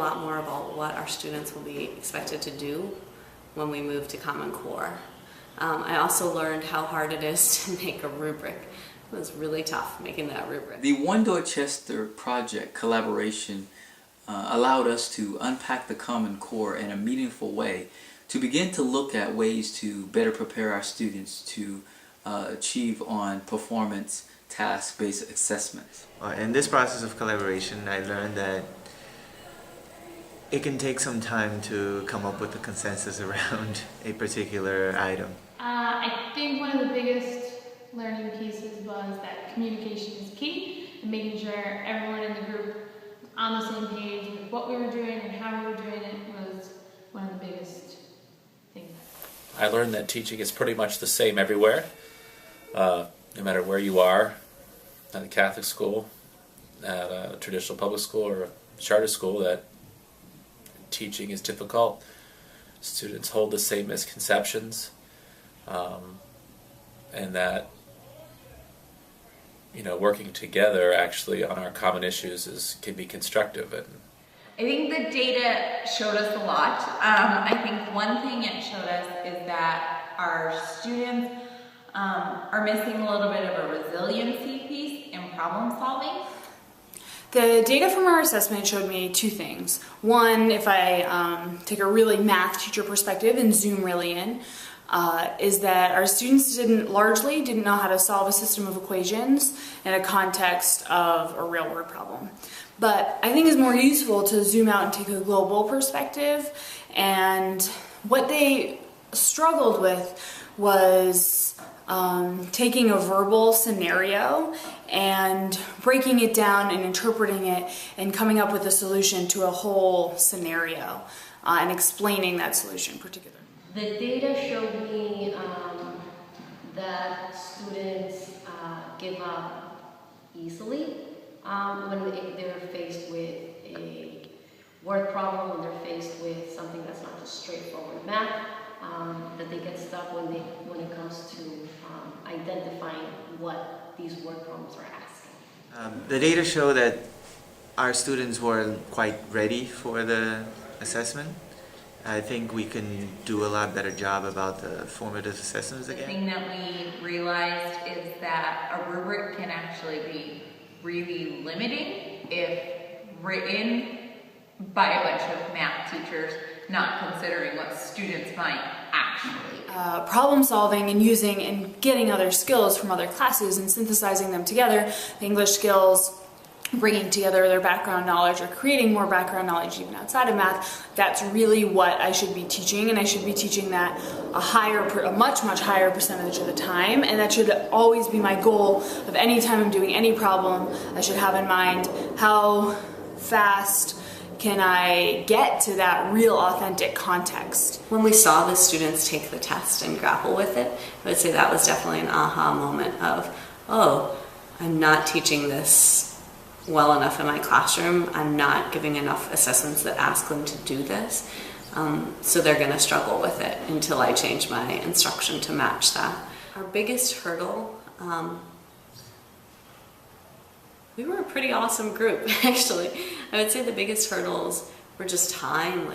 lot more about what our students will be expected to do when we move to Common Core. I also learned how hard it is to make a rubric. It was really tough making that rubric. The One Dorchester project collaboration allowed us to unpack the Common Core in a meaningful way, to begin to look at ways to better prepare our students to achieve on performance task-based assessments. In this process of collaboration, I learned that it can take some time to come up with a consensus around a particular item. I think one of the biggest learning pieces was that communication is key, and making sure everyone in the group was on the same page with what we were doing and how we were doing it was one of the biggest things. I learned that teaching is pretty much the same everywhere, no matter where you are, at a Catholic school, at a traditional public school, or a charter school, that teaching is difficult. Students hold the same misconceptions, and that working together actually on our common issues can be constructive. And I think the data showed us a lot. I think one thing it showed us is that our students are missing a little bit of a resiliency piece in problem solving. The data from our assessment showed me two things. One, if I take a really math teacher perspective and zoom really in, is that our students largely didn't know how to solve a system of equations in a context of a real world problem. But I think it's more useful to zoom out and take a global perspective, and what they struggled with was taking a verbal scenario and breaking it down and interpreting it and coming up with a solution to a whole scenario and explaining that solution particularly. The data showed me that students give up easily when they're faced with a word problem, when they're faced with something that's not just straightforward math, that they get stuck when it comes to identifying what these word problems are asking. The data show that our students were quite ready for the assessment. I think we can do a lot better job about the formative assessments again. The thing that we realized is that a rubric can actually be really limiting if written by a bunch of math teachers, not considering what students might actually. Problem solving and using and getting other skills from other classes and synthesizing them together, the English skills, bringing together their background knowledge or creating more background knowledge even outside of math, that's really what I should be teaching, and I should be teaching that a much higher percentage of the time, and that should always be my goal of any time I'm doing any problem. I should have in mind how fast can I get to that real authentic context. When we saw the students take the test and grapple with it, I would say that was definitely an aha moment of, oh, I'm not teaching this well enough in my classroom. I'm not giving enough assessments that ask them to do this. So they're going to struggle with it until I change my instruction to match that. Our biggest hurdle, we were a pretty awesome group, actually. I would say the biggest hurdles were just time.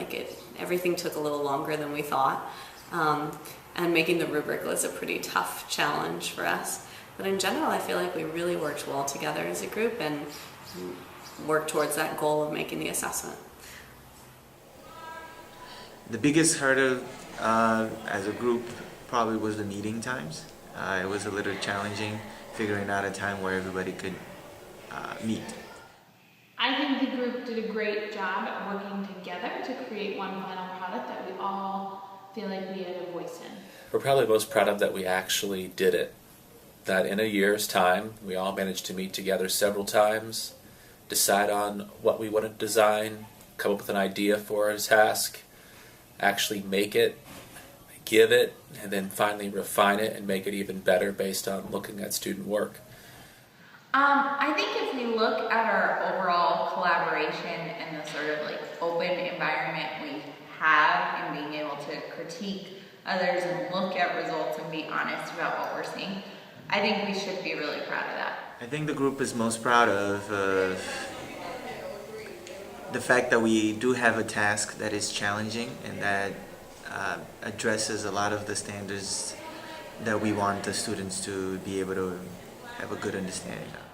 Everything took a little longer than we thought. And making the rubric was a pretty tough challenge for us. But in general, I feel like we really worked well together as a group and worked towards that goal of making the assessment. The biggest hurdle as a group probably was the meeting times. It was a little challenging figuring out a time where everybody could meet. I think the group did a great job at working together to create one final product that we all feel like we had a voice in. we're probably most proud of that we actually did it. That in a year's time, we all managed to meet together several times, decide on what we wanted to design, come up with an idea for a task, actually make it, give it, and then finally refine it and make it even better based on looking at student work. I think if we look at our overall collaboration and the sort of open environment we have in being able to critique others and look at results and be honest about what we're seeing, I think we should be really proud of that. I think the group is most proud of the fact that we do have a task that is challenging and that addresses a lot of the standards that we want the students to be able to have a good understanding of.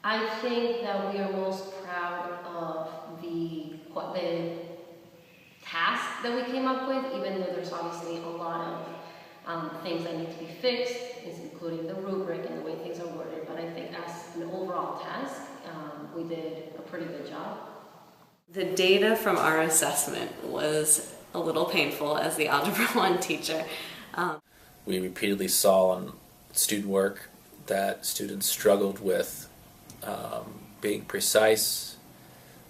I think that we are most proud of the task that we came up with, even though there's obviously a lot of things that need to be fixed, including the rubric and the way things are worded. But I think as an overall task, we did a pretty good job. The data from our assessment was a little painful as the Algebra 1 teacher. We repeatedly saw on student work that students struggled with being precise,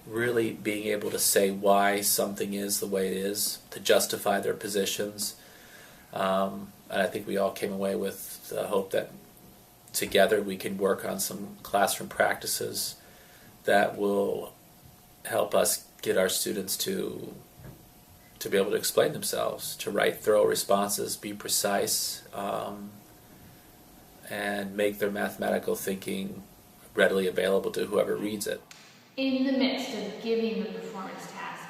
really being able to say why something is the way it is, to justify their positions. And I think we all came away with the hope that together we can work on some classroom practices that will help us get our students to be able to explain themselves, to write thorough responses, be precise, and make their mathematical thinking readily available to whoever reads it. In the midst of giving the performance task,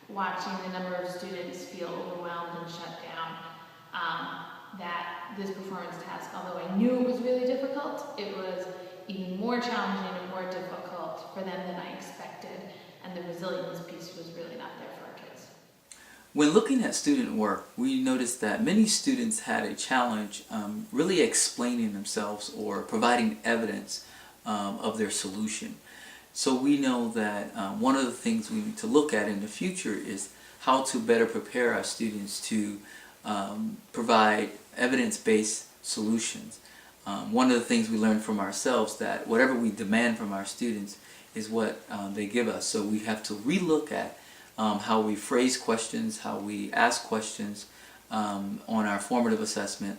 watching the number of students feel overwhelmed and shut down, that this performance task, although I knew it was really difficult, it was even more challenging and more difficult for them than I expected, and the resilience piece was really not there for our kids. When looking at student work, we noticed that many students had a challenge really explaining themselves or providing evidence of their solution. So we know that one of the things we need to look at in the future is how to better prepare our students to provide evidence-based solutions. One of the things we learned from ourselves that whatever we demand from our students is what they give us. So we have to relook at how we phrase questions, how we ask questions on our formative assessment.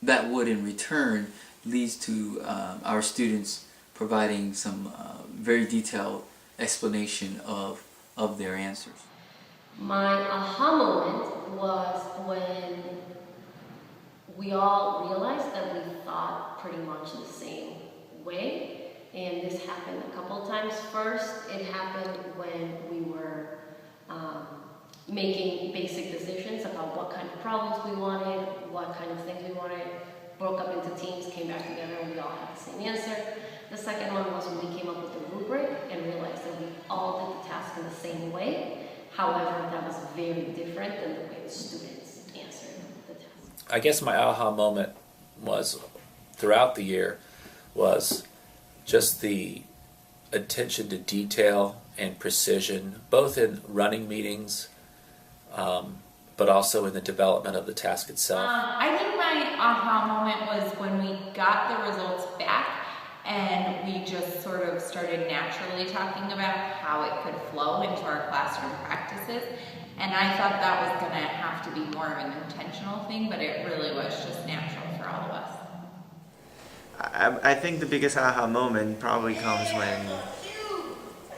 That would in return lead to our students providing some very detailed explanation of their answers. My aha moment was when we all realized that we thought pretty much the same way, and this happened a couple of times. First, it happened when we were making basic decisions about what kind of problems we wanted, what kind of things we wanted, broke up into teams, came back together, and we all had the same answer. The second one was when we came up with the rubric and realized that we all did the task in the same way. However, that was very different than the way the students answered the task. I guess my aha moment was, throughout the year, was just the attention to detail and precision, both in running meetings, but also in the development of the task itself. I think my aha moment was when we got the results back and we just sort of started naturally talking about how it could flow into our classroom practices. And I thought that was going to have to be more of an intentional thing, but it really was just natural for all of us. I think the biggest aha moment probably comes when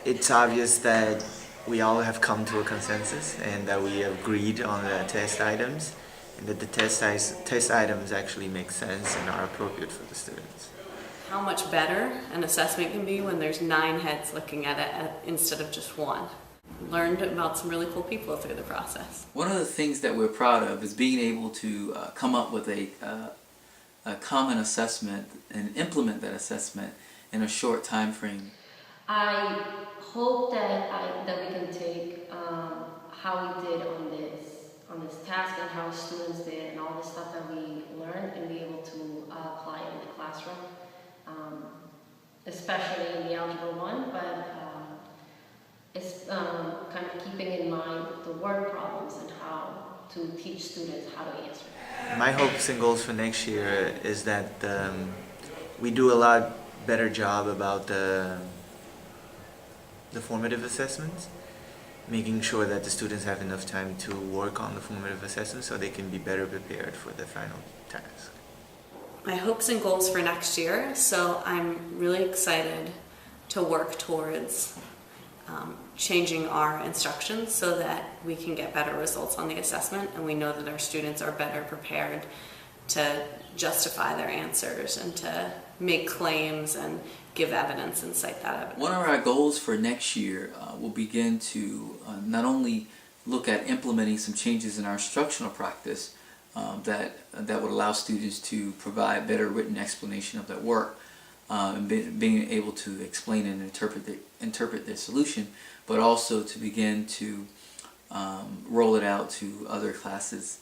it's obvious that we all have come to a consensus and that we agreed on the test items, and that the test items actually make sense and are appropriate for the students. How much better an assessment can be when there's 9 heads looking at it instead of just 1. Learned about some really cool people through the process. One of the things that we're proud of is being able to come up with a common assessment and implement that assessment in a short time frame. I hope that we can take how we did on this task and how students did and all the stuff that we learned and be able to apply it in the classroom, especially in the Algebra 1, but it's kind of keeping in mind the word problems and how to teach students how to answer. My hopes and goals for next year is that we do a lot better job about the formative assessments, making sure that the students have enough time to work on the formative assessments so they can be better prepared for the final task. My hopes and goals for next year, so I'm really excited to work towards changing our instructions so that we can get better results on the assessment, and we know that our students are better prepared to justify their answers and to make claims and give evidence and cite that evidence. One of our goals for next year will begin to not only look at implementing some changes in our instructional practice that would allow students to provide better written explanation of their work and being able to explain and interpret their solution, but also to begin to roll it out to other classes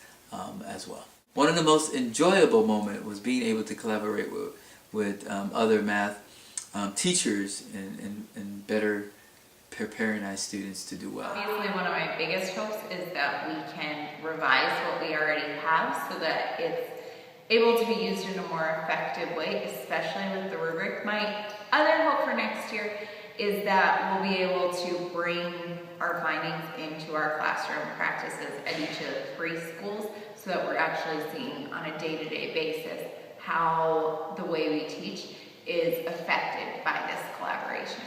as well. One of the most enjoyable moments was being able to collaborate with other math teachers and better preparing our students to do well. Obviously, one of my biggest hopes is that we can revise what we already have so that it's able to be used in a more effective way, especially with the rubric. My other hope for next year is that we'll be able to bring our findings into our classroom practices at each of the 3 schools so that we're actually seeing on a day-to-day basis how the way we teach is affected by this collaboration.